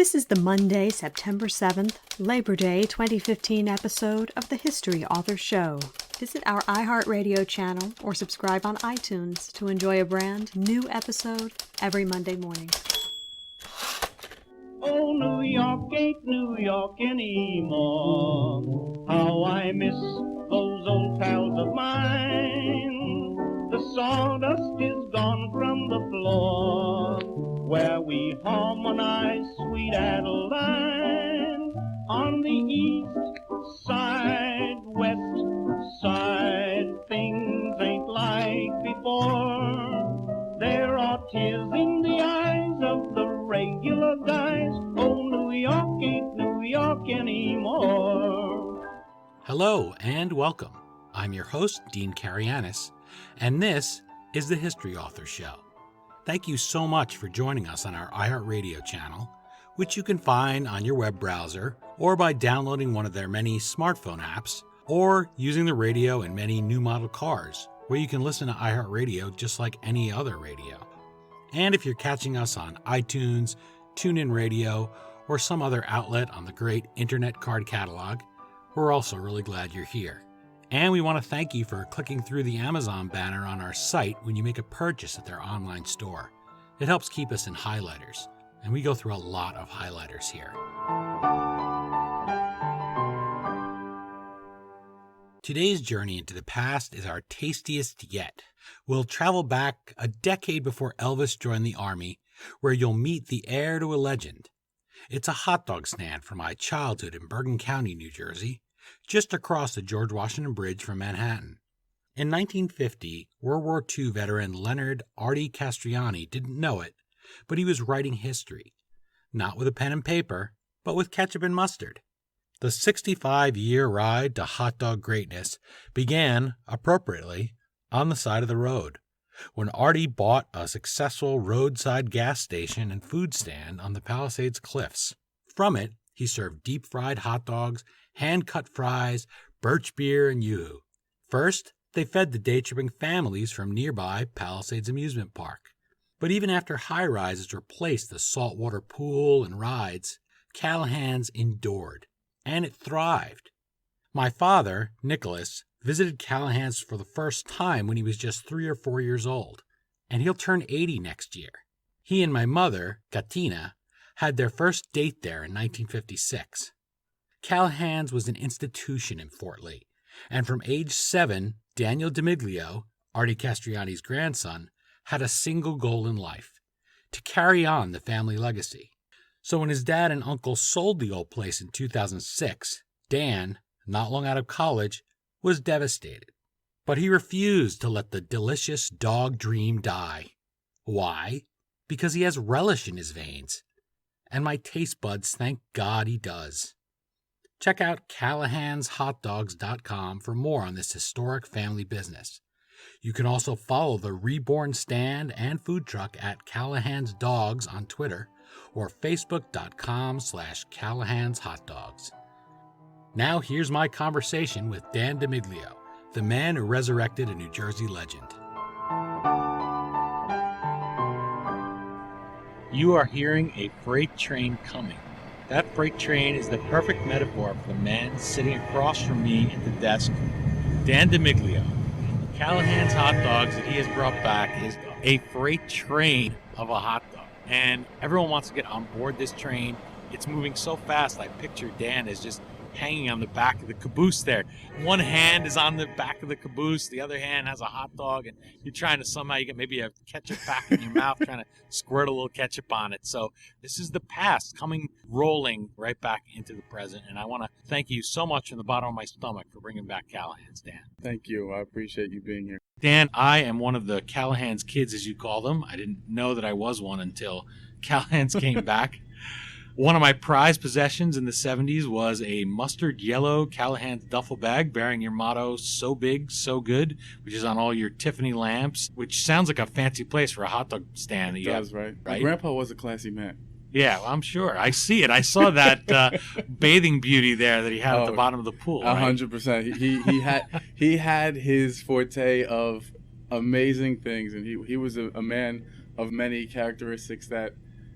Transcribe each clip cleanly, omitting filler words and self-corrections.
This is the Monday, September 7th, Labor Day 2015 episode of the History Author Show. Visit our iHeartRadio channel or subscribe on iTunes to enjoy a brand new episode every Monday morning. Oh, New York ain't New York anymore. How I miss those old pals of mine. The sawdust is gone from the floor where we harmonize sweet Adeline. On the east side, west side, things ain't like before. There are tears in the eyes of the regular guys. Oh, New York ain't New York anymore. Hello and welcome. I'm your host, Dean Karayanis, and this is the History Author Show. Thank you so much for joining us on our iHeartRadio channel, which you can find on your web browser or by downloading one of their many smartphone apps or using the radio in many new model cars where you can listen to iHeartRadio just like any other radio. And if you're catching us on iTunes, TuneIn Radio, or some other outlet on the great Internet card catalog, we're also really glad you're here. And we want to thank you for clicking through the Amazon banner on our site when you make a purchase at their online store. It helps keep us in highlighters, and we go through a lot of highlighters here. Today's journey into the past is our tastiest yet. We'll travel back a decade before Elvis joined the Army, where you'll meet the heir to a legend. It's a hot dog stand from my childhood in Bergen County, New Jersey, just across the George Washington Bridge from Manhattan. In 1950, World War II veteran Leonard Artie Castrianni didn't know it, but he was writing history. Not with a pen and paper, but with ketchup and mustard. The 65-year ride to hot dog greatness began, appropriately, on the side of the road, when Artie bought a successful roadside gas station and food stand on the Palisades Cliffs. From it, he served deep-fried hot dogs, hand-cut fries, Birch Beer, and yoo-hoo. First, they fed the day-tripping families from nearby Palisades Amusement Park. But even after high-rises replaced the saltwater pool and rides, Callahan's endured, and it thrived. My father, Nicholas, visited Callahan's for the first time when he was just 3 or 4 years old, and he'll turn 80 next year. He and my mother, Katina, had their first date there in 1956. Callahan's was an institution in Fort Lee, and from age 7, Dan DeMiglio, Artie Castrianni's grandson, had a single goal in life: to carry on the family legacy. So when his dad and uncle sold the old place in 2006, Dan, not long out of college, was devastated. But he refused to let the delicious dog dream die. Why? Because he has relish in his veins. And my taste buds thank God he does. Check out callahanshotdogs.com for more on this historic family business. You can also follow the reborn stand and food truck at Callahan's Dogs on Twitter or facebook.com/callahanshotdogs. Now here's my conversation with Dan DeMiglio, the man who resurrected a New Jersey legend. You are hearing a freight train coming. That freight train is the perfect metaphor for the man sitting across from me at the desk, Dan DeMiglio. Callahan's Hot Dogs that he has brought back is a freight train of a hot dog. And everyone wants to get on board this train. It's moving so fast, I picture Dan as just hanging on the back of the caboose there. One hand is on the back of the caboose, the other hand has a hot dog, and you're trying to somehow, you get maybe a ketchup pack in your mouth, trying to squirt a little ketchup on it. So this is the past coming rolling right back into the present, and I want to thank you so much from the bottom of my stomach for bringing back Callahan's, Dan. Thank you. I appreciate you being here. Dan, I am one of the Callahan's kids, as you call them. I didn't know that I was one until Callahan's came back. One of my prized possessions in the 70s was a mustard yellow Callahan's duffel bag bearing your motto, "So Big, So Good," which is on all your Tiffany lamps, which sounds like a fancy place for a hot dog stand. It does, right? My grandpa was a classy man. Yeah, well, I'm sure. I see it. I saw that bathing beauty there that he had at the bottom of the pool. 100%. He had his forte of amazing things, and he was a man of many characteristics that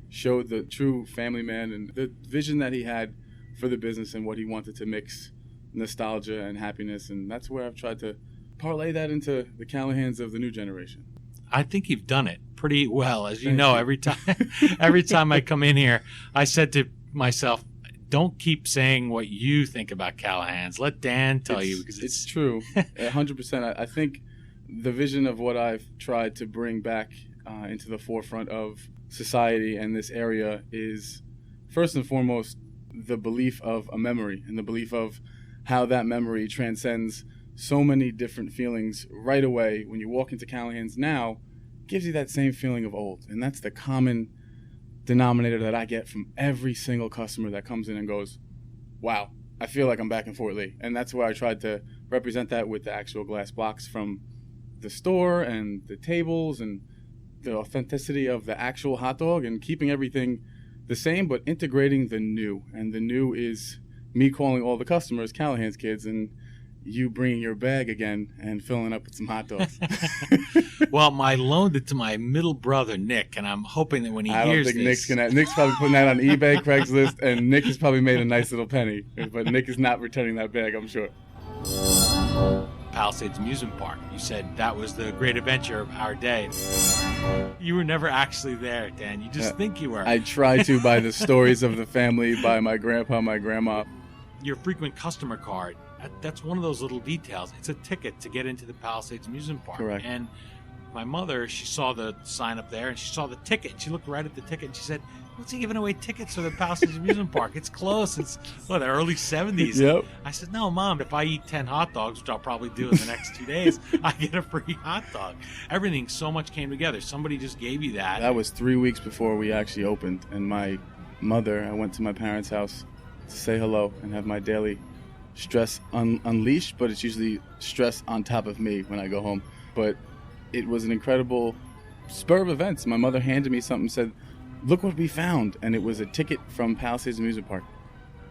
showed the true family man and the vision that he had for the business and what he wanted to mix nostalgia and happiness. And that's where I've tried to parlay that into the Callahans of the new generation. I think you've done it pretty well. As you Thank know, you. every time I come in here, I said to myself, don't keep saying what you think about Callahan's. Let Dan tell you, because it's true. 100%. I think the vision of what I've tried to bring back into the forefront of society and this area is, first and foremost, the belief of a memory and the belief of how that memory transcends so many different feelings right away. When you walk into Callahan's now, gives you that same feeling of old. And that's the common denominator that I get from every single customer that comes in and goes, wow, I feel like I'm back in Fort Lee. And that's where I tried to represent that with the actual glass box from the store and the tables and the authenticity of the actual hot dog and keeping everything the same, but integrating the new. And the new is me calling all the customers Callahan's kids and you bringing your bag again and filling up with some hot dogs. Well, I loaned it to my middle brother, Nick, and I'm hoping that when he hears this... Nick's probably putting that on eBay, Craigslist, and Nick has probably made a nice little penny. But Nick is not returning that bag, I'm sure. Palisades Amusement Park. You said that was the great adventure of our day. You were never actually there, Dan. You just think you were. I try to by the stories of the family, by my grandpa, my grandma. Your frequent customer card, that's one of those little details. It's a ticket to get into the Palisades Amusement Park. Correct. And my mother, she saw the sign up there and she saw the ticket. And she looked right at the ticket and she said, what's he giving away tickets for the Palisades Amusement Park? It's close. It's, the early 70s. Yep. I said, no, Mom, if I eat 10 hot dogs, which I'll probably do in the next 2 days, I get a free hot dog. Everything so much came together. Somebody just gave you that. That was 3 weeks before we actually opened. And my mother, I went to my parents' house to say hello and have my daily stress unleashed, but it's usually stress on top of me when I go home. But it was an incredible spur of events. My mother handed me something and said, look what we found. And it was a ticket from Palisades Amusement Park.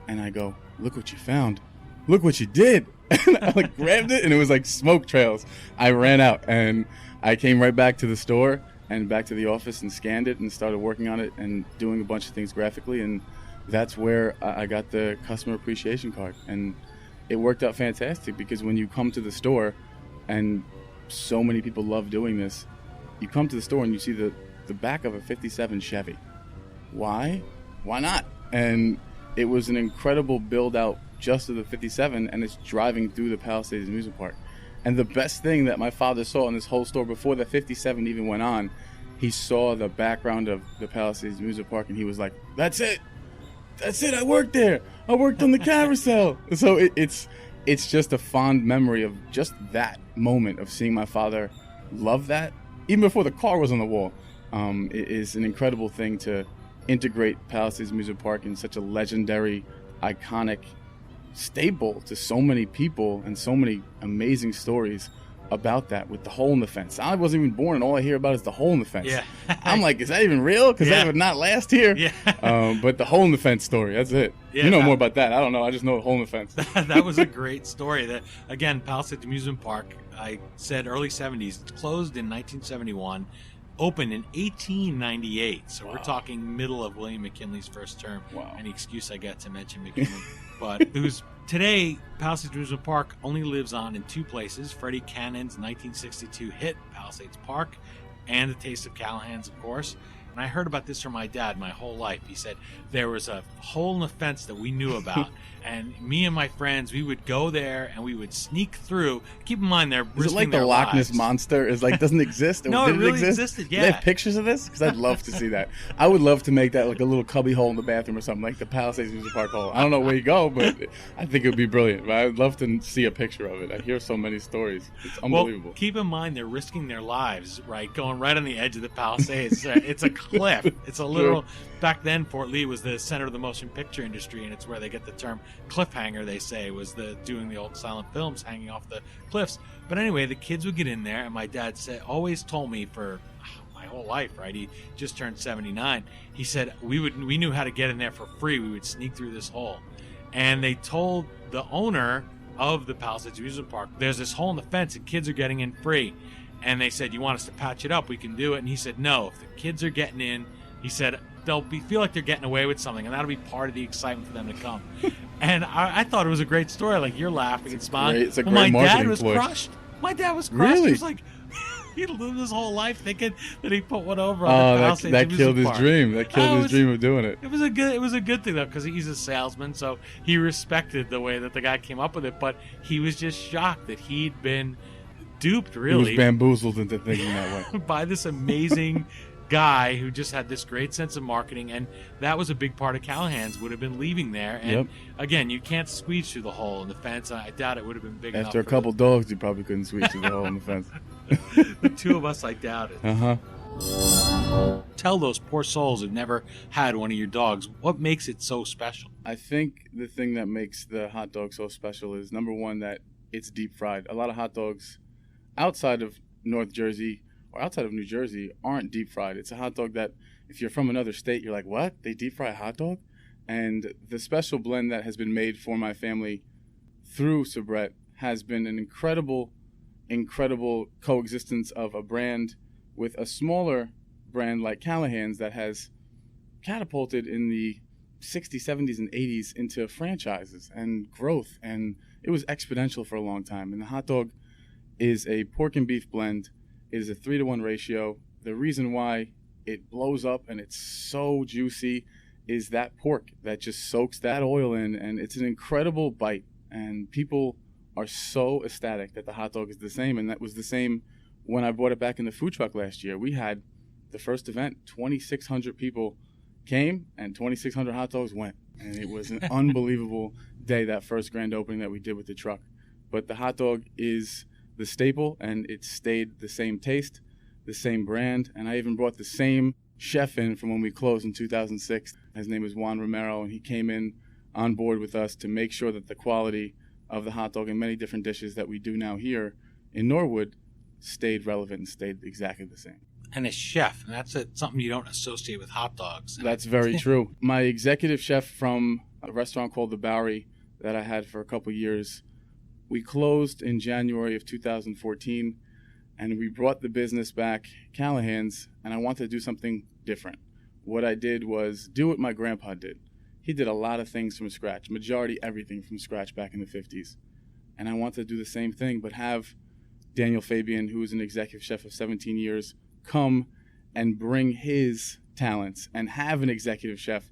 And I go, look what you found. Look what you did. And I grabbed it and it was like smoke trails. I ran out and I came right back to the store and back to the office and scanned it and started working on it and doing a bunch of things graphically. And that's where I got the customer appreciation card. And it worked out fantastic because when you come to the store, and so many people love doing this, you come to the store and you see the back of a 57 Chevy. Why? Why not? And it was an incredible build out just of the 57, and it's driving through the Palisades Amusement Park. And the best thing that my father saw in this whole store before the 57 even went on, he saw the background of the Palisades Amusement Park and he was like, that's it. That's it. I worked there. I worked on the carousel. So it's just a fond memory of just that moment of seeing my father love that. Even before the car was on the wall. It is an incredible thing to integrate Palisades Amusement Park in such a legendary, iconic staple to so many people and so many amazing stories about that with the hole in the fence. I wasn't even born and all I hear about is the hole in the fence. Yeah. I'm like, is that even real? Because that would not last here. Yeah. But the hole in the fence story, that's it. Yeah, you know more about that. I don't know. I just know the hole in the fence. That was a great story. That, again, Palisades Amusement Park, I said early 70s, closed in 1971, opened in 1898. So we're talking middle of William McKinley's first term. Wow. Any excuse I get to mention McKinley. But it was... Today, Palisades Amusement Park only lives on in two places: Freddie Cannon's 1962 hit, Palisades Park, and the Taste of Callahan's, of course. And I heard about this from my dad my whole life. He said there was a hole in the fence that we knew about. And me and my friends, we would go there and we would sneak through. Keep in mind, they're risking Is it like their the Loch Ness lives. Monster doesn't exist? No, Did it really exist? existed, Do yeah. they have pictures of this? Because I'd love to see that. I would love to make that like a little cubby hole in the bathroom or something, like the Palisades Amusement Park hole. I don't know where you go, but I think it would be brilliant. But I'd love to see a picture of it. I hear so many stories. It's unbelievable. Well, keep in mind, they're risking their lives, right? Going right on the edge of the Palisades. It's a cliff. It's a literal... Back then, Fort Lee was the center of the motion picture industry, and it's where they get the term cliffhanger, they say, was doing the old silent films hanging off the cliffs. But anyway, the kids would get in there, and my dad always told me for my whole life, right? He just turned 79. He said we knew how to get in there for free. We would sneak through this hole. And they told the owner of the Palisades Amusement Park, there's this hole in the fence and kids are getting in free. And they said, you want us to patch it up? We can do it. And he said, no, if the kids are getting in, he said, feel like they're getting away with something, and that'll be part of the excitement for them to come. And I thought it was a great story. Like, you're laughing and smiling. It's a great my marketing dad was ploy. crushed. My dad was crushed. Really? He was like, he lived his whole life thinking that he put one over on the Palisades that Amusement killed his Park. dream. That killed his dream of doing it. It was a good thing though, because he's a salesman, so he respected the way that the guy came up with it. But he was just shocked that he'd been duped, really, He was bamboozled into thinking that way. by this amazing guy who just had this great sense of marketing, and that was a big part of Callahan's. Would have been leaving there, and again, you can't squeeze through the hole in the fence. I doubt it would have been big enough. After a couple dogs, you probably couldn't squeeze through the hole in the fence. The two of us, I doubt it. Tell those poor souls who've never had one of your dogs, what makes it so special? I think the thing that makes the hot dog so special is, number one, that it's deep fried. A lot of hot dogs outside of North Jersey or outside of New Jersey aren't deep fried. It's a hot dog that, if you're from another state, you're like, what? They deep fry a hot dog? And the special blend that has been made for my family through Sabret has been an incredible coexistence of a brand with a smaller brand like Callahan's that has catapulted in the 60s, 70s, and 80s into franchises and growth. And it was exponential for a long time. And the hot dog is a pork and beef blend. It is a 3-to-1 ratio. The reason why it blows up and it's so juicy is that pork that just soaks that oil in, and it's an incredible bite. And people are so ecstatic that the hot dog is the same, and that was the same when I brought it back in the food truck last year. We had the first event, 2,600 people came, and 2,600 hot dogs went. And it was an unbelievable day, that first grand opening that we did with the truck. But the hot dog is the staple, and it stayed the same taste, the same brand, and I even brought the same chef in from when we closed in 2006. His name is Juan Romero, and he came in on board with us to make sure that the quality of the hot dog and many different dishes that we do now here in Norwood stayed relevant and stayed exactly the same. And a chef, and that's something you don't associate with hot dogs. That's very true. My executive chef from a restaurant called The Bowery that I had for a couple years, we closed in January of 2014, and we brought the business back, Callahan's, and I wanted to do something different. What I did was do what my grandpa did. He did a lot of things from scratch, majority everything from scratch back in the 50s. And I wanted to do the same thing, but have Daniel Fabian, who is an executive chef of 17 years, come and bring his talents and have an executive chef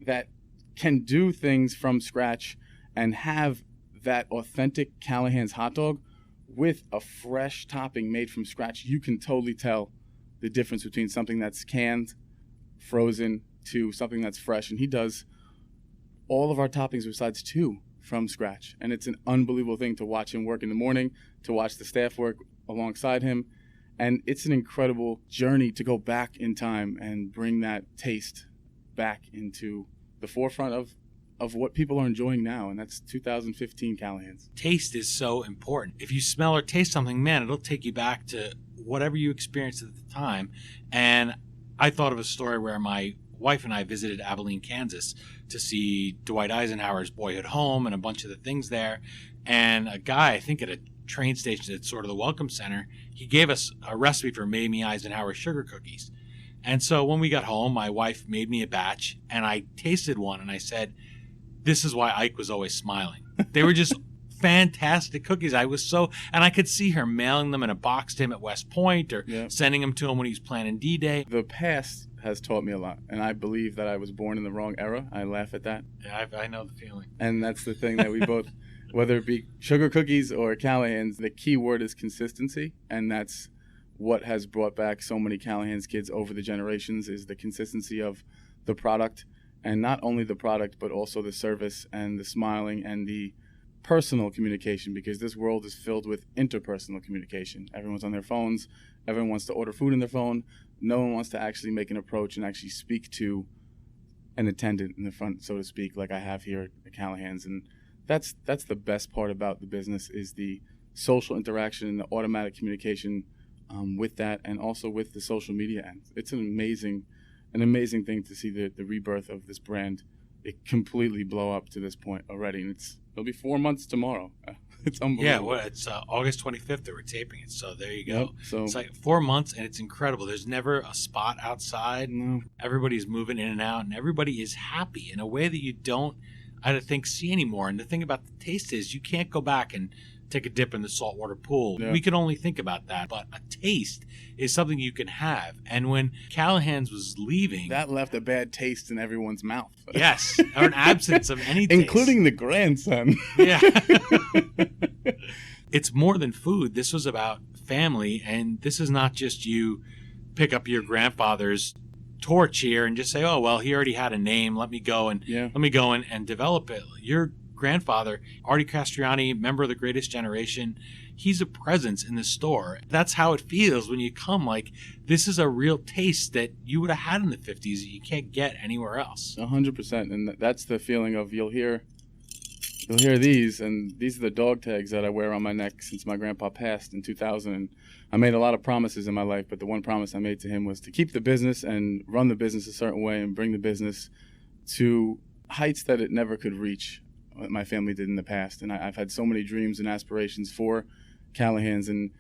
that can do things from scratch and have that authentic Callahan's hot dog with a fresh topping made from scratch. You can totally tell the difference between something that's canned, frozen, to something that's fresh. And he does all of our toppings besides 2 from scratch. And it's an unbelievable thing to watch him work in the morning, to watch the staff work alongside him. And it's an incredible journey to go back in time and bring that taste back into the forefront of what people are enjoying now, and that's 2015 Callahan's. Taste is so important. If you smell or taste something, man, it'll take you back to whatever you experienced at the time. And I thought of a story where my wife and I visited Abilene, Kansas to see Dwight Eisenhower's boyhood home and a bunch of the things there. And a guy, I think at a train station at sort of the Welcome Center, he gave us a recipe for Mamie Eisenhower sugar cookies. And so when we got home, my wife made me a batch, and I tasted one, and I said, this is why Ike was always smiling. They were just fantastic cookies. And I could see her mailing them in a box to him at West Point or sending them to him when he was planning D-Day. The past has taught me a lot, and I believe that I was born in the wrong era. I laugh at that. Yeah, I know the feeling. And that's the thing that we both, whether it be sugar cookies or Callahan's, the key word is consistency, and that's what has brought back so many Callahan's kids over the generations, is the consistency of the product. And not only the product, but also the service and the smiling and the personal communication, because this world is filled with interpersonal communication. Everyone's on their phones. Everyone wants to order food on their phone. No one wants to actually make an approach and actually speak to an attendant in the front, so to speak, like I have here at Callahan's. And that's the best part about the business, is the social interaction and the automatic communication with that, and also with the social media end. It's an amazing thing to see the rebirth of this brand. It completely blow up to this point already, and it'll be 4 months tomorrow. It's Yeah, unbelievable. well, it's August 25th that we're taping it, so there you go. Yep, so It's like 4 months, and it's incredible. There's never a spot outside. no, Everybody's moving in and out, and everybody is happy in a way that you don't, I think, see anymore. And the thing about the taste is you can't go back and take a dip in the saltwater pool. Yeah. We can only think about that, but a taste is something you can have. And when Callahan's was leaving, that left a bad taste in everyone's mouth. yes, or an absence of any taste. Including the grandson. Yeah. It's more than food. This was about family, and this is not just you pick up your grandfather's torch here and just say, oh, well, he already had a name. Let me go and develop it. Your grandfather, Artie Castrianni, member of the Greatest Generation, he's a presence in the store. That's how it feels when you come. Like, this is a real taste that you would have had in the 50s that you can't get anywhere else. 100%. And that's the feeling of you'll hear these, and these are the dog tags that I wear on my neck since my grandpa passed in 2000. And I made a lot of promises in my life, but the one promise I made to him was to keep the business and run the business a certain way and bring the business to heights that it never could reach, what my family did in the past. And I've had so many dreams and aspirations for Callahan's, and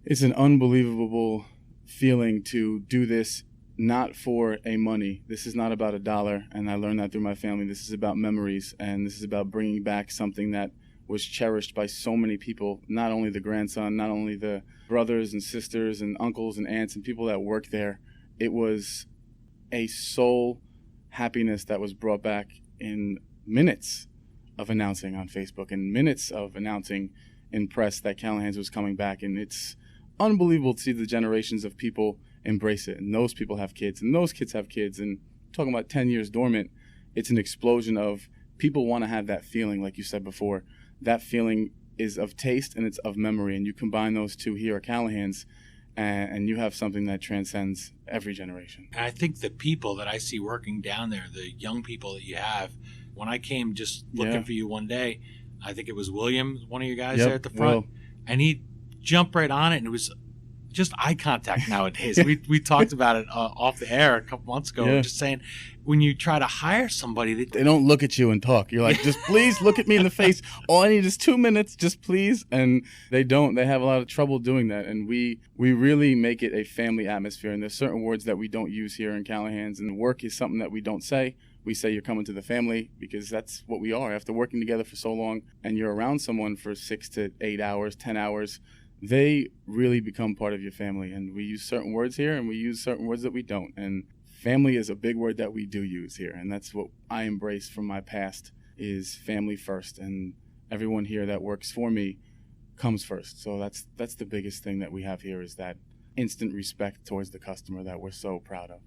it's an unbelievable feeling to do this not for a money. This is not about a dollar, and I learned that through my family. This is about memories, and this is about bringing back something that was cherished by so many people, not only the grandson, not only the brothers and sisters and uncles and aunts and people that work there. It was a soul happiness that was brought back in minutes of announcing on Facebook and minutes of announcing in press that Callahan's was coming back. And it's unbelievable to see the generations of people embrace it. And those people have kids, and those kids have kids. And talking about 10 years dormant, it's an explosion of people want to have that feeling, like you said before. That feeling is of taste and it's of memory. And you combine those two here at Callahan's, and you have something that transcends every generation. And I think the people that I see working down there, the young people that you have, when I came just looking for you one day, I think it was William, one of you guys there at the front, and he jumped right on it, and it was just eye contact nowadays. we talked about it off the air a couple months ago. We're just saying, when you try to hire somebody, they don't look at you and talk. You're like, just please look at me in the face. All I need is 2 minutes, just please. And they don't. They have a lot of trouble doing that. And we really make it a family atmosphere. And there's certain words that we don't use here in Callahan's. And work is something that we don't say. We say you're coming to the family because that's what we are. After working together for so long and you're around someone for 6 to 8 hours, 10 hours, they really become part of your family. And we use certain words here and we use certain words that we don't. And family is a big word that we do use here. And that's what I embrace from my past, is family first. And everyone here that works for me comes first. So that's the biggest thing that we have here, is that instant respect towards the customer that we're so proud of.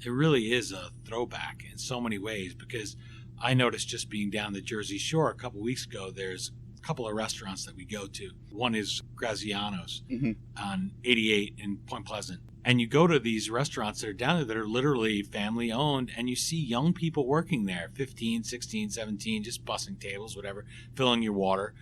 It really is a throwback in so many ways, because I noticed just being down the Jersey Shore a couple weeks ago, there's a couple of restaurants that we go to. One is Graziano's on 88 in Point Pleasant. And you go to these restaurants that are down there that are literally family owned, and you see young people working there, 15, 16, 17, just bussing tables, whatever, filling your water.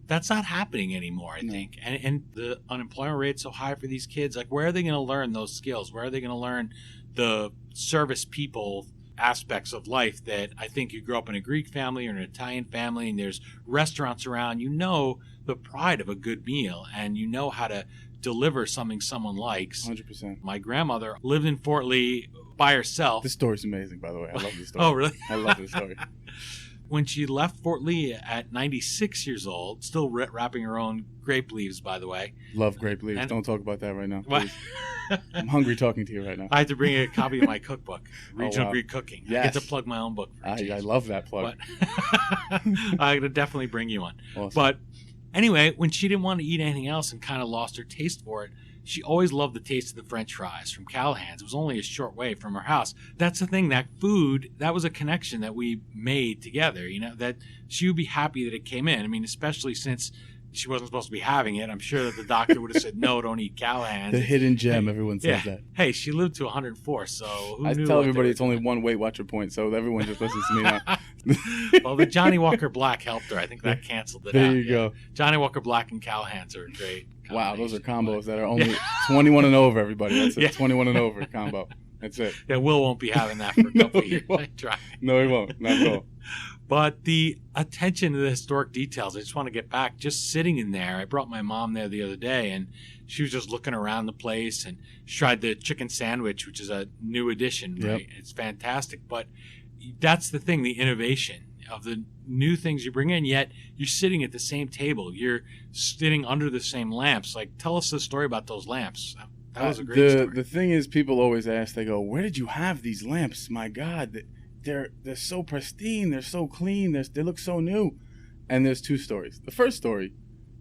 That's not happening anymore, I think. And the unemployment rate's so high for these kids. Like, where are they going to learn those skills? Where are they going to learn the service people aspects of life that I think you grow up in a Greek family or an Italian family and there's restaurants around, you know the pride of a good meal and you know how to deliver something someone likes. 100%. My grandmother lived in Fort Lee by herself. This story's amazing, by the way. I love this story. Oh, really? I love this story. When she left Fort Lee at 96 years old, still wrapping her own grape leaves, by the way. Love grape leaves. Don't talk about that right now, please. What? I'm hungry talking to you right now. I had to bring a copy of my cookbook, Regional Greek Cooking. Yes. I get to plug my own book. I love that plug. But I'm going to definitely bring you one. Awesome. But anyway, when she didn't want to eat anything else and kind of lost her taste for it, she always loved the taste of the French fries from Callahan's. It was only a short way from her house. That's the thing, that food, that was a connection that we made together, you know, that she would be happy that it came in. I mean, especially since she wasn't supposed to be having it. I'm sure that the doctor would have said, no, don't eat Callahan's. The hidden gem, everyone says that. Hey, she lived to 104, so who I knew tell what everybody they it's only one Weight Watcher point, so everyone just listens to me now. Well, the Johnny Walker Black helped her. I think that canceled it out. There you go. Johnny Walker Black and Callahan's are great. Wow, those are combos that are only 21 and over, everybody. That's a 21 and over combo. That's it. Yeah, Will won't be having that for a couple of years. No, he won't. Not at all. But the attention to the historic details, I just want to get back. Just sitting in there, I brought my mom there the other day, and she was just looking around the place, and she tried the chicken sandwich, which is a new addition, right? It's fantastic. But that's the thing, the innovation of the new things you bring in, yet you're sitting at the same table. You're sitting under the same lamps. Like, tell us the story about those lamps. That was a great story. The thing is, people always ask, they go, where did you have these lamps? My God, they're so pristine, they're so clean, they look so new. And there's two stories. The first story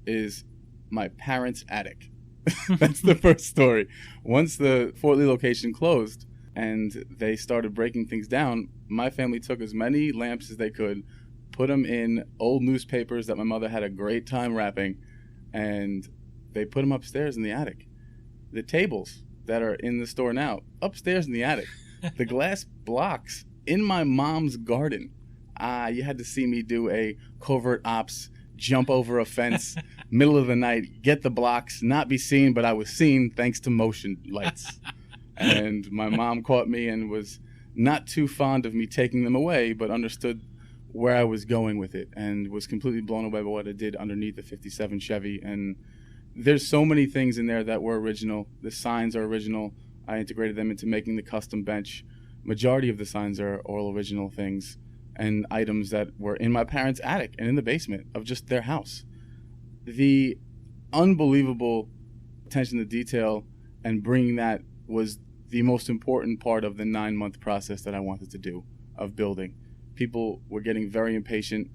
is my parents' attic. That's the first story. Once the Fort Lee location closed and they started breaking things down, my family took as many lamps as they could, put them in old newspapers that my mother had a great time wrapping, and they put them upstairs in the attic. The tables that are in the store now, upstairs in the attic. The glass blocks in my mom's garden. You had to see me do a covert ops, jump over a fence, middle of the night, get the blocks, not be seen, but I was seen thanks to motion lights. And my mom caught me and was not too fond of me taking them away, but understood where I was going with it and was completely blown away by what I did underneath the 57 Chevy. And there's so many things in there that were original. The signs are original. I integrated them into making the custom bench. Majority of the signs are all original things and items that were in my parents' attic and in the basement of just their house. The unbelievable attention to detail and bringing that was the most important part of the 9-month process that I wanted to do of building. People were getting very impatient.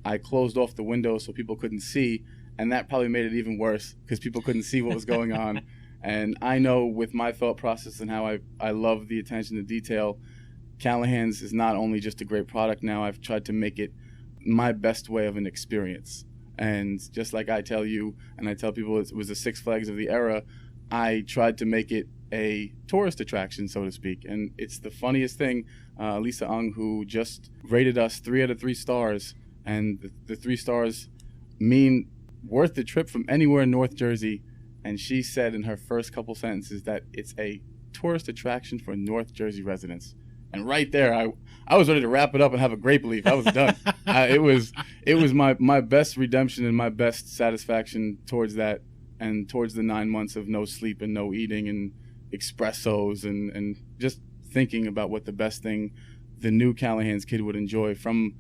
I closed off the windows so people couldn't see, and that probably made it even worse because people couldn't see what was going on. And I know with my thought process and how I love the attention to detail, Callahan's is not only just a great product now, I've tried to make it my best way of an experience. And just like I tell you, and I tell people it was the Six Flags of the era, I tried to make it a tourist attraction, so to speak. And it's the funniest thing, Lisa Ung, who just rated us 3 out of 3 stars, and the 3 stars mean worth the trip from anywhere in North Jersey. And she said in her first couple sentences that it's a tourist attraction for North Jersey residents. And right there, I was ready to wrap it up and have a grape leaf. I was done. It was my best redemption and my best satisfaction towards that, and towards the 9 months of no sleep and no eating and espressos and just thinking about what the best thing the new Callahan's kid would enjoy from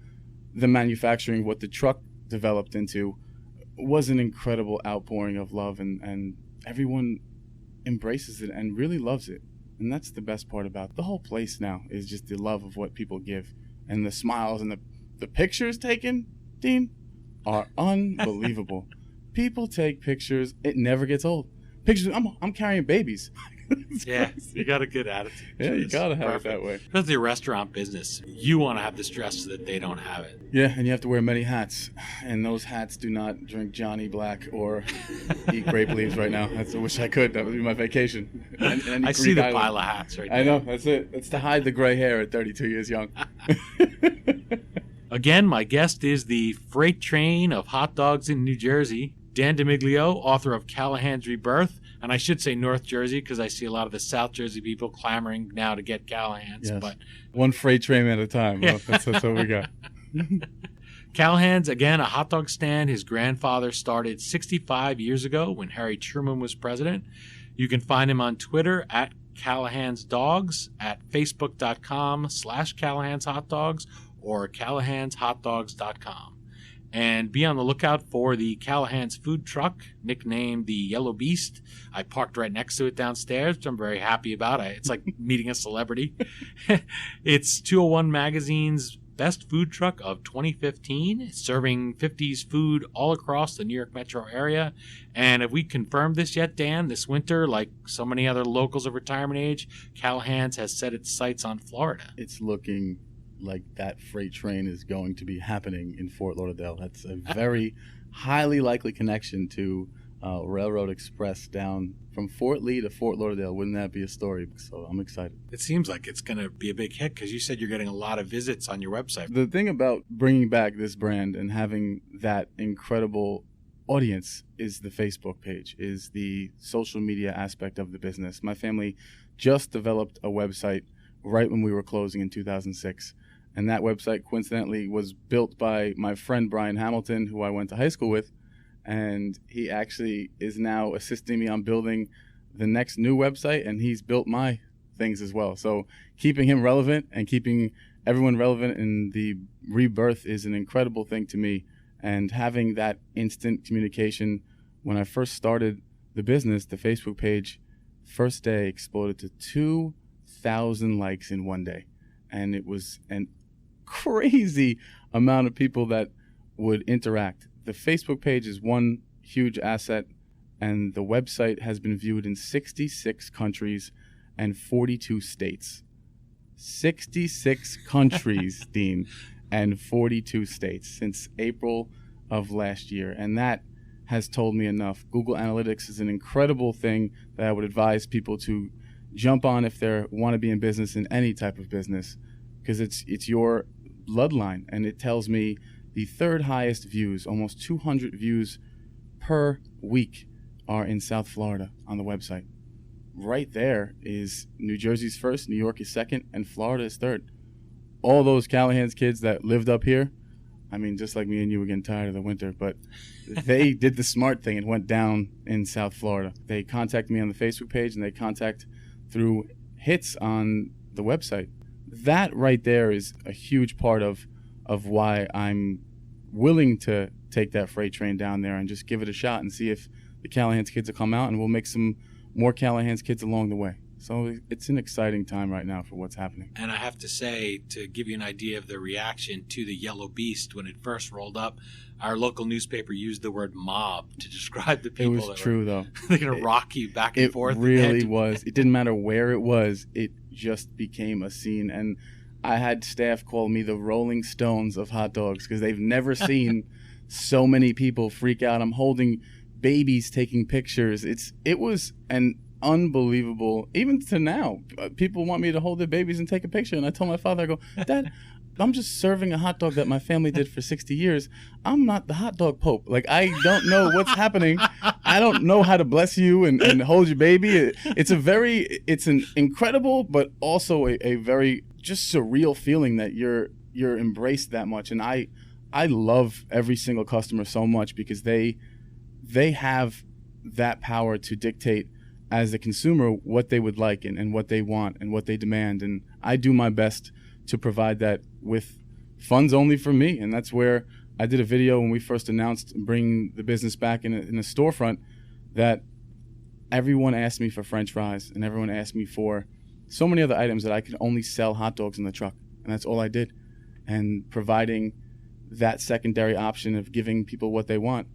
the manufacturing, what the truck developed into, was an incredible outpouring of love, and everyone embraces it and really loves it. And that's the best part about the whole place now, is just the love of what people give, and the smiles and the pictures taken, Dean, are unbelievable. People take pictures, it never gets old. Pictures, I'm carrying babies. Yeah, you got a good attitude. Yeah, you gotta have Perfect. it that way. That's the restaurant business. You want to have the stress so that they don't have it. Yeah, and you have to wear many hats, and those hats do not drink Johnny Black or eat grape leaves right now. I wish I could. That would be my vacation. And I see the pile of hats right now. I know, that's it. It's to hide the gray hair at 32 years young. Again, my guest is the freight train of hot dogs in New Jersey, Dan DeMiglio, author of Callahan's Rebirth. And I should say North Jersey because I see a lot of the South Jersey people clamoring now to get Callahan's. Yes. But one freight train at a time. Well, that's what we got. Callahan's, again, a hot dog stand his grandfather started 65 years ago when Harry Truman was president. You can find him on Twitter at Callahan's Dogs, at facebook.com/Callahan's Hot Dogs, or callahanshotdogs.com. And be on the lookout for the Callahan's food truck, nicknamed the Yellow Beast. I parked right next to it downstairs, which I'm very happy about. It's like meeting a celebrity. It's 201 Magazine's best food truck of 2015, serving 50s food all across the New York metro area. And have we confirmed this yet, Dan? This winter, like so many other locals of retirement age, Callahan's has set its sights on Florida. It's looking like that freight train is going to be happening in Fort Lauderdale. That's a very highly likely connection to Railroad Express down from Fort Lee to Fort Lauderdale. Wouldn't that be a story? So I'm excited. It seems like it's going to be a big hit because you said you're getting a lot of visits on your website. The thing about bringing back this brand and having that incredible audience is the Facebook page, is the social media aspect of the business. My family just developed a website right when we were closing in 2006. And that website, coincidentally, was built by my friend Brian Hamilton, who I went to high school with. And he actually is now assisting me on building the next new website, and he's built my things as well. So keeping him relevant and keeping everyone relevant in the rebirth is an incredible thing to me. And having that instant communication, when I first started the business, the Facebook page, first day exploded to 2,000 likes in one day. And it was an crazy amount of people that would interact. The Facebook page is one huge asset, and the website has been viewed in 66 countries and 42 states. 66 countries, Dean, and 42 states since April of last year. And that has told me enough. Google Analytics is an incredible thing that I would advise people to jump on if they want to be in business, in any type of business, because it's your bloodline, and it tells me the third highest views, almost 200 views per week, are in South Florida on the website. Right there is New Jersey's first, New York is second, and Florida is third. All those Callahan's kids that lived up here, I mean, just like me and you were getting tired of the winter, but they did the smart thing and went down in South Florida. They contact me on the Facebook page, and they contact through hits on the website. That right there is a huge part of why I'm willing to take that freight train down there and just give it a shot and see if the Callahan's kids will come out, and we'll make some more Callahan's kids along the way. So it's an exciting time right now for what's happening. And I have to say, to give you an idea of the reaction to the Yellow Beast when it first rolled up, our local newspaper used the word mob to describe the people. It was true, though. They're going to rock you back and forth. It really was. It didn't matter where it was. It just became a scene. And I had staff call me the Rolling Stones of hot dogs because they've never seen so many people freak out. I'm holding babies taking pictures. It was an unbelievable, even to now, people want me to hold their babies and take a picture. And I told my father, I go, Dad, I'm just serving a hot dog that my family did for 60 years. I'm not the hot dog pope. Like, I don't know what's happening. I don't know how to bless you and hold your baby. It's an incredible, but also a very just surreal feeling that you're embraced that much. And I love every single customer so much because they have that power to dictate as a consumer what they would like and what they want and what they demand. And I do my best to provide that with funds only for me. And that's where I did a video when we first announced bringing the business back in a storefront, that everyone asked me for French fries and everyone asked me for so many other items that I could only sell hot dogs in the truck. And that's all I did. And providing that secondary option of giving people what they want.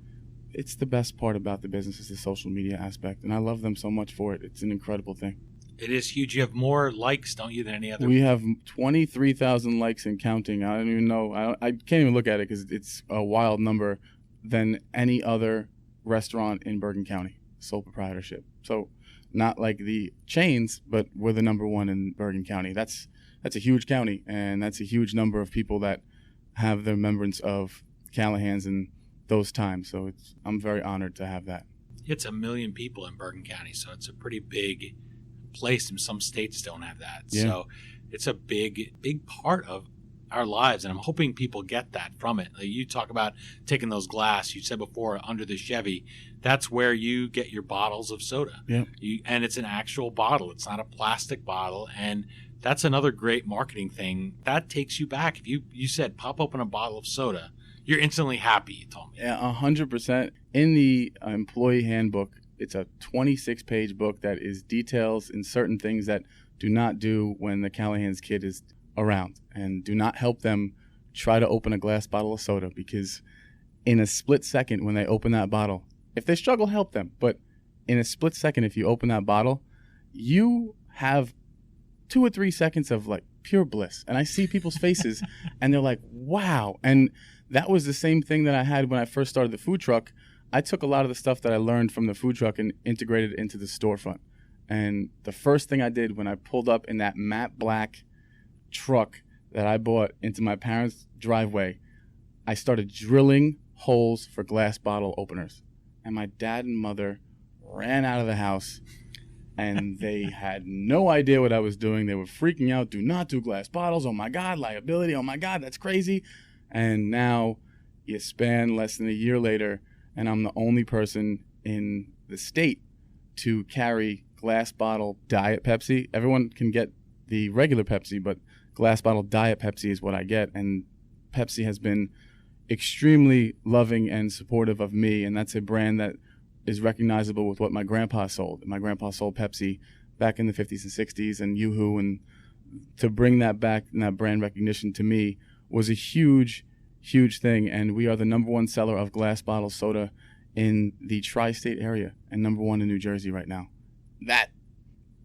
It's the best part about the business, is the social media aspect, and I love them so much for it. It's an incredible thing. It is huge. You have more likes, don't you, than any other? We have 23,000 likes and counting. I don't even know. I can't even look at it because it's a wild number than any other restaurant in Bergen County, sole proprietorship. So not like the chains, but we're the number one in Bergen County. That's a huge county, and that's a huge number of people that have the remembrance of Callahan's and those times. So I'm very honored to have that. It's 1 million people in Bergen County, so it's a pretty big place, and some states don't have that. Yeah. So it's a big part of our lives, and I'm hoping people get that from it. Like you talk about taking those glass, you said before, under the Chevy, that's where you get your bottles of soda. Yeah. And it's an actual bottle. It's not a plastic bottle, and that's another great marketing thing. That takes you back. If you said pop open a bottle of soda, you're instantly happy, you told me. Yeah, 100%. In the employee handbook, it's a 26-page book that is details in certain things that do not do when the Callahan's kid is around, and do not help them try to open a glass bottle of soda, because in a split second when they open that bottle, if they struggle, help them. But in a split second, if you open that bottle, you have 2 or 3 seconds of like pure bliss. And I see people's faces and they're like, wow. And that was the same thing that I had when I first started the food truck. I took a lot of the stuff that I learned from the food truck and integrated it into the storefront. And the first thing I did when I pulled up in that matte black truck that I bought into my parents' driveway, I started drilling holes for glass bottle openers. And my dad and mother ran out of the house and they had no idea what I was doing. They were freaking out. Do not do glass bottles. Oh my God, liability. Oh my God, that's crazy. And now you span less than a year later, and I'm the only person in the state to carry glass bottle Diet Pepsi. Everyone can get the regular Pepsi, but glass bottle Diet Pepsi is what I get. And Pepsi has been extremely loving and supportive of me, and that's a brand that is recognizable with what my grandpa sold. My grandpa sold Pepsi back in the 50s and 60s and Yoo-Hoo, and to bring that back and that brand recognition to me was a huge, huge thing. And we are the #1 seller of glass bottle soda in the tri-state area and #1 in New Jersey right now. That,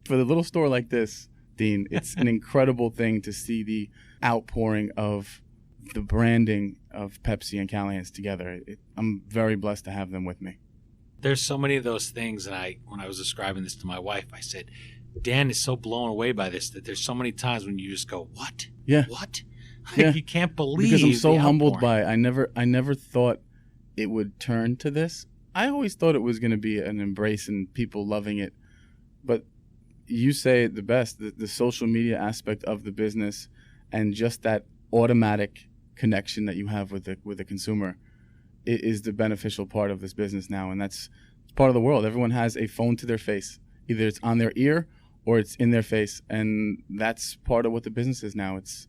for the little store like this, Dean, it's an incredible thing to see the outpouring of the branding of Pepsi and Callahan's together. I'm very blessed to have them with me. There's so many of those things, and when I was describing this to my wife, I said, Dan is so blown away by this that there's so many times when you just go, what? Yeah. What? Yeah. You can't believe because I'm so the humbled outpouring. by it. I never thought it would turn to this. I always thought it was going to be an embrace and people loving it. But you say it the best, the social media aspect of the business and just that automatic connection that you have with the consumer, it is the beneficial part of this business now. And it's part of the world. Everyone has a phone to their face. Either it's on their ear or it's in their face. And that's part of what the business is now. It's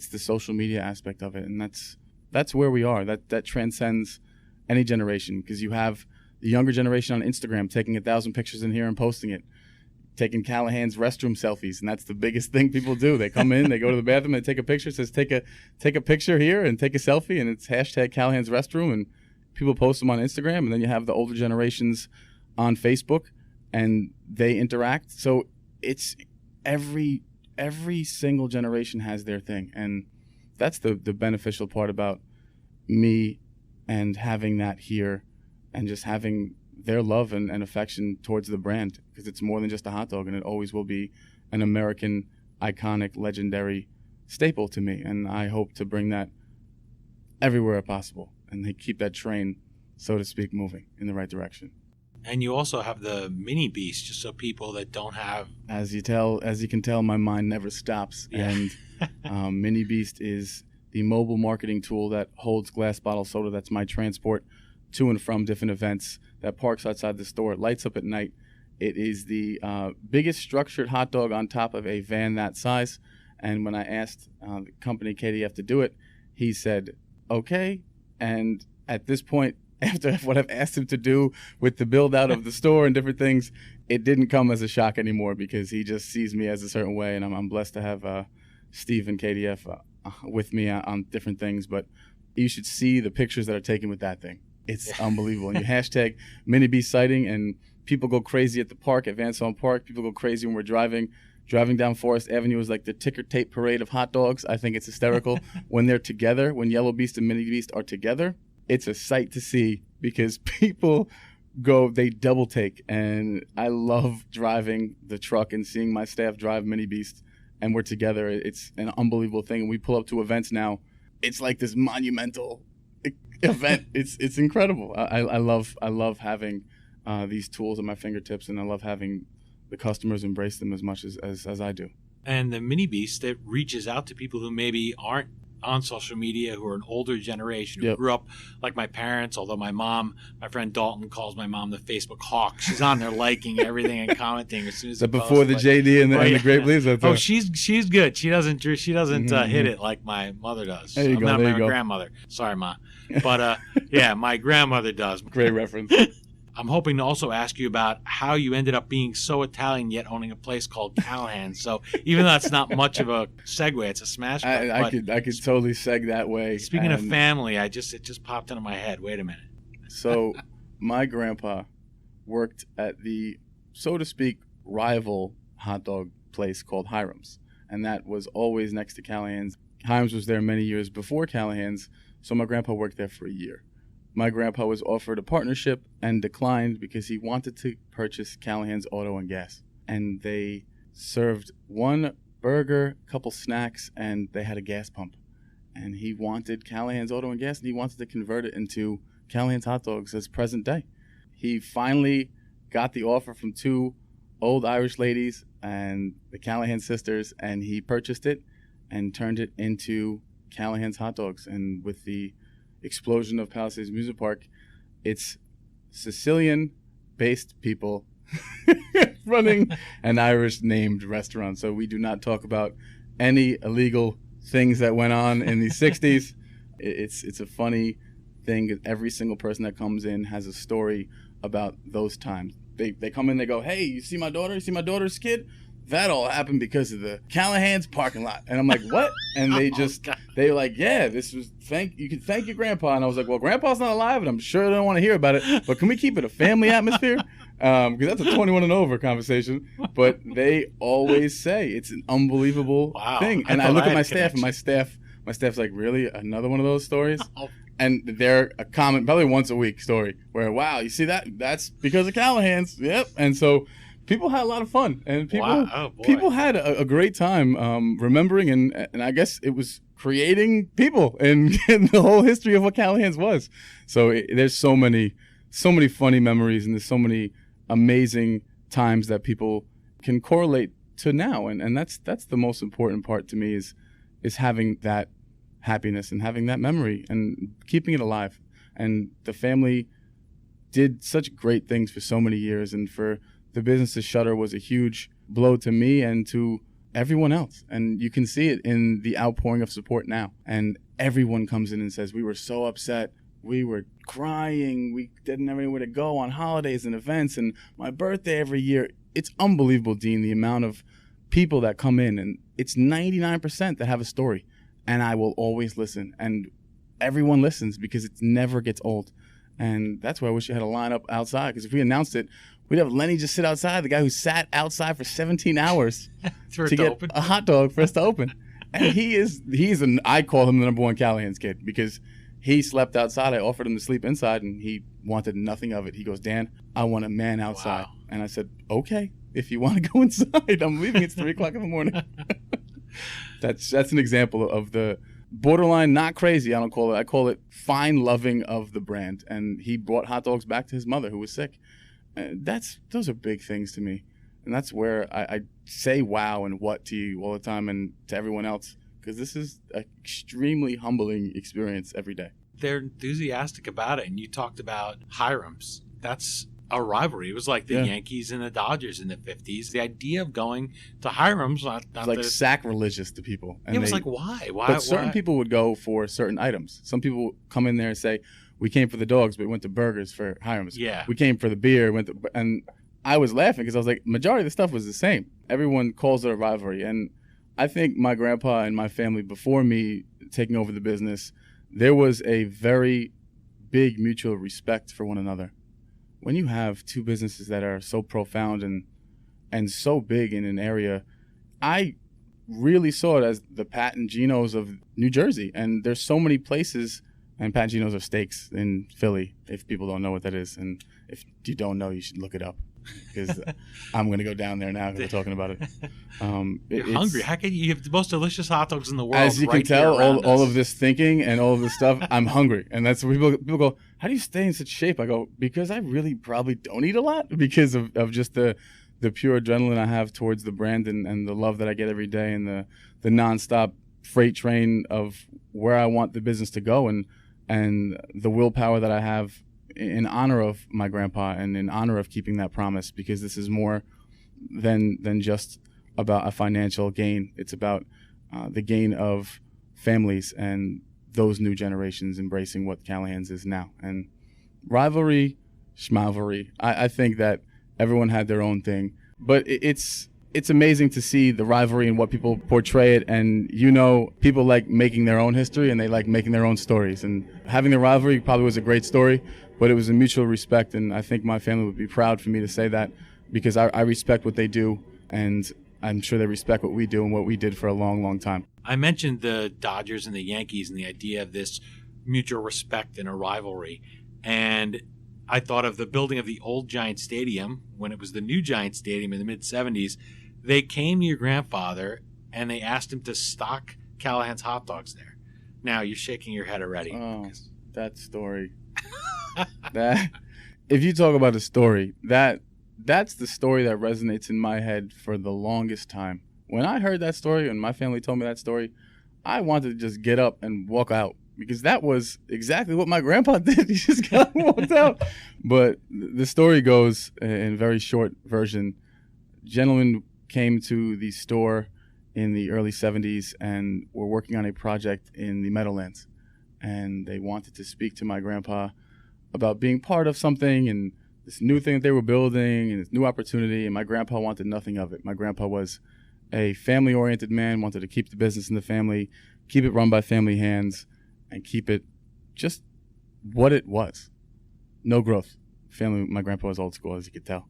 the social media aspect of it. And that's where we are. That transcends any generation, because you have the younger generation on Instagram taking 1,000 pictures in here and posting it, taking Callahan's restroom selfies, and that's the biggest thing people do. They come in, they go to the bathroom, they take a picture, it says take a picture here and take a selfie, and it's hashtag Callahan's restroom, and people post them on Instagram. And then you have the older generations on Facebook, and they interact. So it's every single generation has their thing, and that's the beneficial part about me and having that here, and just having their love and affection towards the brand, because it's more than just a hot dog, and it always will be an American, iconic, legendary staple to me. And I hope to bring that everywhere possible and they keep that train, so to speak, moving in the right direction. And you also have the Mini Beast, just so people that don't have... As you can tell, my mind never stops. Yeah. And Mini Beast is the mobile marketing tool that holds glass bottle soda. That's my transport to and from different events, that parks outside the store. It lights up at night. It is the biggest structured hot dog on top of a van that size. And when I asked the company KDF to do it, he said, okay. And at this point, after what I've asked him to do with the build out of the store and different things, it didn't come as a shock anymore, because he just sees me as a certain way. And I'm blessed to have Steve and KDF with me on different things. But you should see the pictures that are taken with that thing. It's unbelievable. And you hashtag Mini Beast sighting, and people go crazy at the park, at Van Salm Park. People go crazy when we're driving down Forest Avenue. Is like the ticker tape parade of hot dogs. I think it's hysterical when they're together, when Yellow Beast and Mini Beast are together. It's a sight to see, because people they double take. And I love driving the truck and seeing my staff drive Mini Beast, and we're together. It's an unbelievable thing. And we pull up to events now. It's like this monumental event. It's incredible. I love having these tools at my fingertips, and I love having the customers embrace them as much as I do. And the Mini Beast, it reaches out to people who maybe aren't on social media, who are an older generation, who grew up like my parents, although my friend Dalton calls my mom the Facebook hawk. She's on there liking everything and commenting as soon as it before the JD and the Great Leaves. Oh, she's good. She doesn't hit it like my mother does. There you go. Not my grandmother. Sorry, Ma. But my grandmother does. Great reference. I'm hoping to also ask you about how you ended up being so Italian yet owning a place called Callahan. So even though that's not much of a segue, it's a smash cut. I could totally seg that way. Speaking of family, it just popped into my head. Wait a minute. So my grandpa worked at the, so to speak, rival hot dog place called Hiram's, and that was always next to Callahan's. Hiram's was there many years before Callahan's, so my grandpa worked there for a year. My grandpa was offered a partnership and declined because he wanted to purchase Callahan's Auto and Gas. And they served one burger, a couple snacks, and they had a gas pump. And he wanted Callahan's Auto and Gas, and he wanted to convert it into Callahan's hot dogs as present day. He finally got the offer from two old Irish ladies and the Callahan sisters, and he purchased it and turned it into Callahan's hot dogs. And with the explosion of Palisades Amusement Park, it's Sicilian-based people running an Irish-named restaurant. So we do not talk about any illegal things that went on in the 60s. It's a funny thing that every single person that comes in has a story about those times. They come in, they go, hey, you see my daughter? You see my daughter's kid? That all happened because of the Callahan's parking lot. And I'm like, what? And they were like, yeah, this was, you can thank your grandpa. And I was like, well, grandpa's not alive, and I'm sure they don't want to hear about it, but can we keep it a family atmosphere? Because that's a 21 and over conversation. But they always say it's an unbelievable thing. And I look at my staff, and my staff's like, really? Another one of those stories? And they're a common, probably once a week story where, wow, you see that? That's because of Callahan's. Yep. And so people had a lot of fun, and people had a great time remembering, and I guess it was creating people in the whole history of what Callahan's was. So there's so many funny memories, and there's so many amazing times that people can correlate to now, and that's the most important part to me is having that happiness and having that memory and keeping it alive. And the family did such great things for so many years, and for the business to shutter was a huge blow to me and to everyone else. And you can see it in the outpouring of support now. And everyone comes in and says, we were so upset. We were crying. We didn't have anywhere to go on holidays and events, and my birthday every year. It's unbelievable, Dean, the amount of people that come in, and it's 99% that have a story. And I will always listen. And everyone listens because it never gets old. And that's why I wish you had a lineup outside, because if we announced it, we'd have Lenny just sit outside, the guy who sat outside for 17 hours to get a hot dog for us to open. And I call him the number one Callahan's kid, because he slept outside. I offered him to sleep inside, and he wanted nothing of it. He goes, Dan, I want a man outside. Wow. And I said, okay, if you want to go inside, I'm leaving. It's 3 o'clock in the morning. That's an example of the borderline not crazy, I call it fine loving of the brand. And he brought hot dogs back to his mother, who was sick. Those are big things to me. And that's where I say wow and what to you all the time, and to everyone else, because this is an extremely humbling experience every day. They're enthusiastic about it. And you talked about Hiram's. That's a rivalry. It was like the Yankees and the Dodgers in the 50s. The idea of going to Hiram's, it's like sacrilegious to people. And it was like, why? But certain people would go for certain items. Some people come in there and say, we came for the dogs, but we went to burgers for Hiram's. Yeah. We came for the beer, and I was laughing because I was like, majority of the stuff was the same. Everyone calls it a rivalry. And I think my grandpa and my family, before me taking over the business, there was a very big mutual respect for one another. When you have two businesses that are so profound and so big in an area, I really saw it as the Pat and Geno's of New Jersey. And there's so many places, and Pat and Geno's are steaks in Philly, if people don't know what that is. And if you don't know, you should look it up, because I'm going to go down there now because we're talking about it. You're hungry. How can you have the most delicious hot dogs in the world? As you can tell, all of this thinking and all of this stuff, I'm hungry. And that's what people go, how do you stay in such shape? I go, because I really probably don't eat a lot, because of just the pure adrenaline I have towards the brand, and the love that I get every day, and the nonstop freight train of where I want the business to go, and the willpower that I have in honor of my grandpa and in honor of keeping that promise, because this is more than just about a financial gain. It's about the gain of families and those new generations embracing what Callahan's is now. And rivalry, schmalvery, I think that everyone had their own thing, but it's amazing to see the rivalry and what people portray it. And people like making their own history, and they like making their own stories. And having the rivalry probably was a great story, but it was a mutual respect. And I think my family would be proud for me to say that, because I respect what they do, and I'm sure they respect what we do and what we did for a long, long time. I mentioned the Dodgers and the Yankees and the idea of this mutual respect and a rivalry. And I thought of the building of the old Giant Stadium when it was the new Giant Stadium in the mid-'70s. They came to your grandfather and they asked him to stock Callahan's hot dogs there. Now you're shaking your head already. Oh, that story. If you talk about a story, that that's the story that resonates in my head for the longest time. When I heard that story and my family told me that story, I wanted to just get up and walk out, because that was exactly what my grandpa did. He just got up and walked out. But the story goes, in very short version, gentlemen came to the store in the early 70s and were working on a project in the Meadowlands. And they wanted to speak to my grandpa about being part of something and this new thing that they were building and this new opportunity. And my grandpa wanted nothing of it. My grandpa was a family-oriented man, wanted to keep the business in the family, keep it run by family hands, and keep it just what it was. No growth. Family. My grandpa was old school, as you could tell.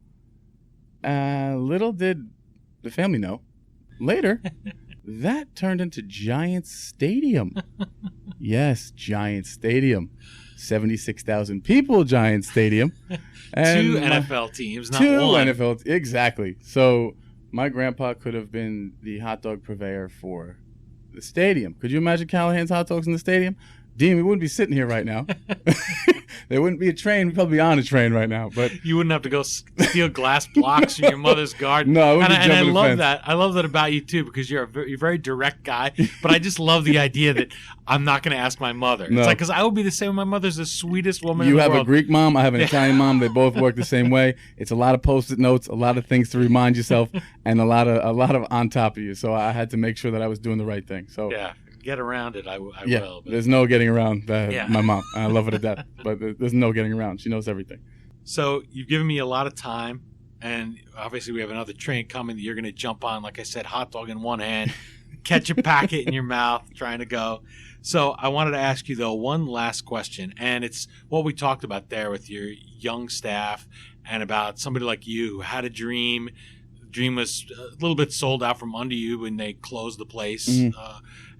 Little did the family know, later, that turned into Giants Stadium. Yes, Giants Stadium. 76,000 people, Giants Stadium. And two NFL teams, not two one. NFL, exactly. So my grandpa could have been the hot dog purveyor for the stadium. Could you imagine Callahan's hot dogs in the stadium? Dean, we wouldn't be sitting here right now. There wouldn't be a train. We'd probably be on a train right now. But you wouldn't have to go steal glass blocks from your mother's garden. No, I wouldn't be and I jumping the love fence. that. I love that about you too, because you're a very direct guy. But I just love the idea that I'm not going to ask my mother. No. It's like, because I would be the same. My mother's the sweetest woman in You the have world. a Greek mom. I have an Italian mom. They both work the same way. It's a lot of Post-it notes, a lot of things to remind yourself, and a lot of on top of you. So I had to make sure that I was doing the right thing. So Yeah, get around it. I will. But. There's no getting around Yeah. my mom. I love her to death, but there's no getting around. She knows everything. So you've given me a lot of time, and obviously we have another train coming that you're going to jump on. Like I said, hot dog in one hand, ketchup packet in your mouth, trying to go. So I wanted to ask you, though, one last question, and it's what we talked about there with your young staff and about somebody like you who had a dream. The dream was a little bit sold out from under you when they closed the place.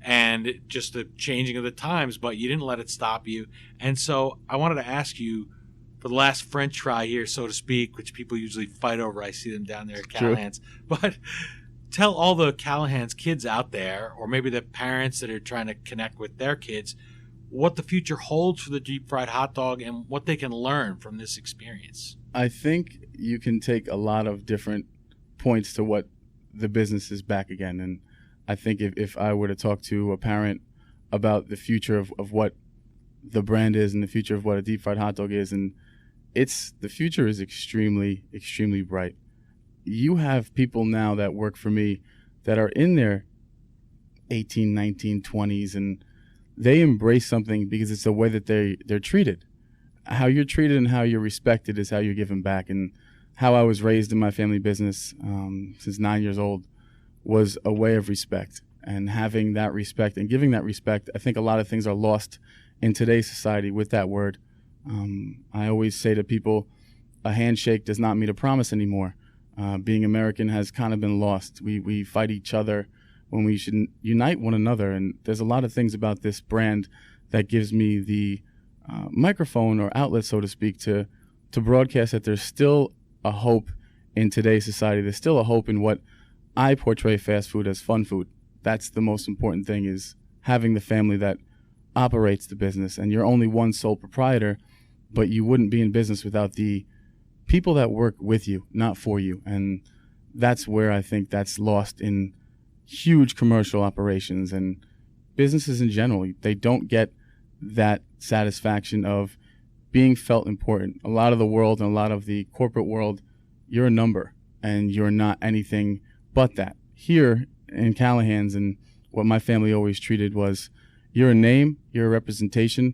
And just the changing of the times, but you didn't let it stop you. And so I wanted to ask you, for the last French fry here, so to speak, which people usually fight over. I see them down there at Callahan's. But tell all the Callahan's kids out there, or maybe the parents that are trying to connect with their kids, what the future holds for the deep fried hot dog and what they can learn from this experience. I think you can take a lot of different points to what the business is back again. And I think if I were to talk to a parent about the future of what the brand is and the future of what a deep fried hot dog is, and the future is extremely, extremely bright. You have people now that work for me that are in their 18, 19, 20s, and they embrace something because it's the way that they're treated. How you're treated and how you're respected is how you're given back. And how I was raised in my family business since 9 years old was a way of respect. And having that respect and giving that respect, I think a lot of things are lost in today's society with that word. I always say to people, a handshake does not mean a promise anymore. Being American has kind of been lost. We fight each other when we should unite one another. And there's a lot of things about this brand that gives me the microphone or outlet, so to speak, to broadcast that there's still a hope in today's society. There's still a hope in what I portray fast food as fun food. That's the most important thing, is having the family that operates the business. And you're only one sole proprietor, but you wouldn't be in business without the people that work with you, not for you. And that's where I think that's lost in huge commercial operations and businesses in general. They don't get that satisfaction of being felt important. A lot of the world and a lot of the corporate world, you're a number and you're not anything but that. Here in Callahan's, and what my family always treated was, you're a name, you're a representation,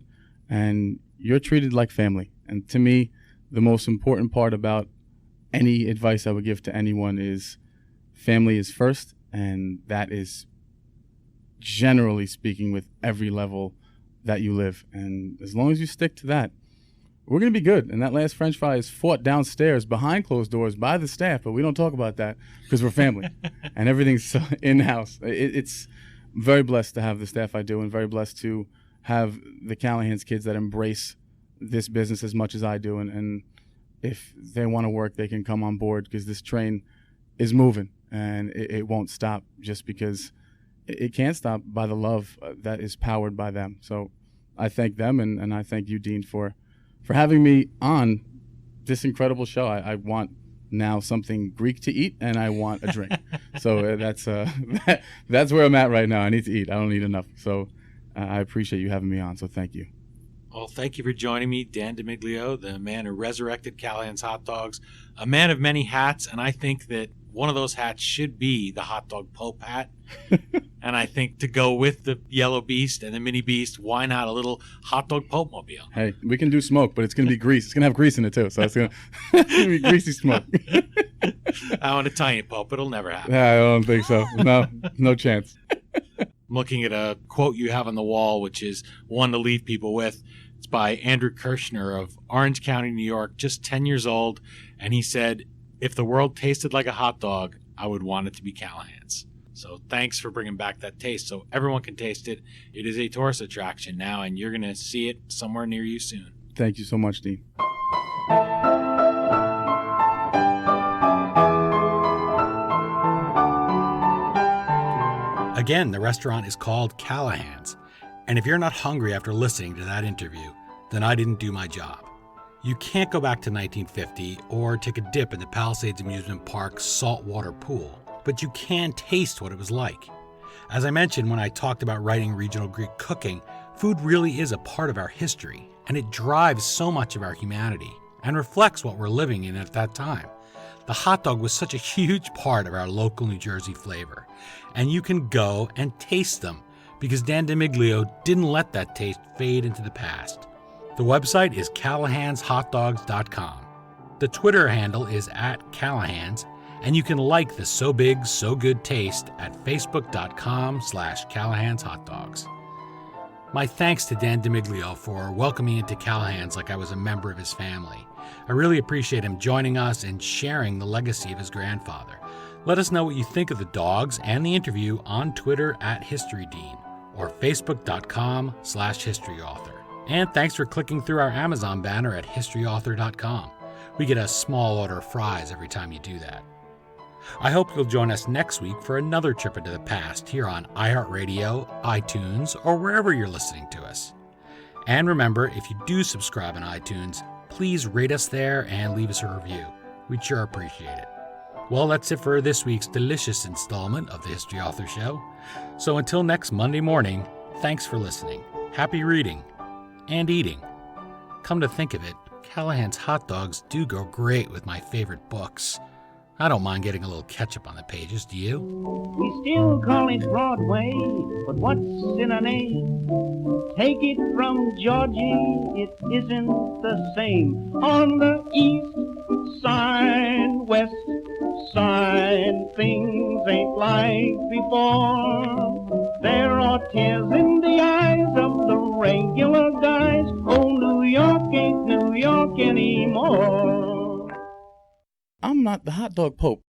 and you're treated like family. And to me, the most important part about any advice I would give to anyone is family is first, and that is generally speaking with every level that you live. And as long as you stick to that, we're going to be good. And that last French fry is fought downstairs behind closed doors by the staff, but we don't talk about that because we're family and everything's in-house. It's very blessed to have the staff I do, and very blessed to have the Callahan's kids that embrace this business as much as I do. And if they want to work, they can come on board, because this train is moving and it won't stop, just because it can't stop by the love that is powered by them. So I thank them, and I thank you, Dean, for having me on this incredible show. I want now something Greek to eat, and I want a drink. So that's where I'm at right now. I need to eat. I don't eat enough. So I appreciate you having me on. So thank you. Well, thank you for joining me, Dan DeMiglio, the man who resurrected Callahan's hot dogs, a man of many hats, and I think that one of those hats should be the hot dog Pope hat. And I think to go with the Yellow Beast and the Mini Beast, why not a little hot dog Pope mobile? Hey, we can do smoke, but it's going to be grease. It's going to have grease in it too, so it's going to be greasy smoke. I want a tiny Pope. It'll never happen. Yeah, I don't think so. No chance. I'm looking at a quote you have on the wall, which is one to leave people with. It's by Andrew Kirshner of Orange County, New York, just 10 years old. And he said, "If the world tasted like a hot dog, I would want it to be Callahan's." So thanks for bringing back that taste so everyone can taste it. It is a tourist attraction now, and you're going to see it somewhere near you soon. Thank you so much, Dean. Again, the restaurant is called Callahan's. And if you're not hungry after listening to that interview, then I didn't do my job. You can't go back to 1950 or take a dip in the Palisades Amusement Park saltwater pool, but you can taste what it was like. As I mentioned when I talked about writing regional Greek cooking, food really is a part of our history, and it drives so much of our humanity and reflects what we're living in at that time. The hot dog was such a huge part of our local New Jersey flavor, and you can go and taste them because Dan DeMiglio didn't let that taste fade into the past. The website is callahanshotdogs.com. The Twitter handle is @Callahan's, and you can like the So Big, So Good taste at facebook.com/Callahan'sHotDogs. My thanks to Dan DeMiglio for welcoming me into Callahan's like I was a member of his family. I really appreciate him joining us and sharing the legacy of his grandfather. Let us know what you think of the dogs and the interview on Twitter @HistoryDean or facebook.com/historyauthor. And thanks for clicking through our Amazon banner at historyauthor.com. We get a small order of fries every time you do that. I hope you'll join us next week for another trip into the past here on iHeartRadio, iTunes, or wherever you're listening to us. And remember, if you do subscribe on iTunes, please rate us there and leave us a review. We'd sure appreciate it. Well, that's it for this week's delicious installment of the History Author Show. So until next Monday morning, thanks for listening. Happy reading and eating. Come to think of it, Callahan's hot dogs do go great with my favorite books. I don't mind getting a little ketchup on the pages, do you? We still call it Broadway, but what's in a name? Take it from Georgie, it isn't the same. On the east side, west side, things ain't like before. There are tears in the eyes of the regular guys. Oh, New York ain't New York anymore. I'm not the hot dog Pope.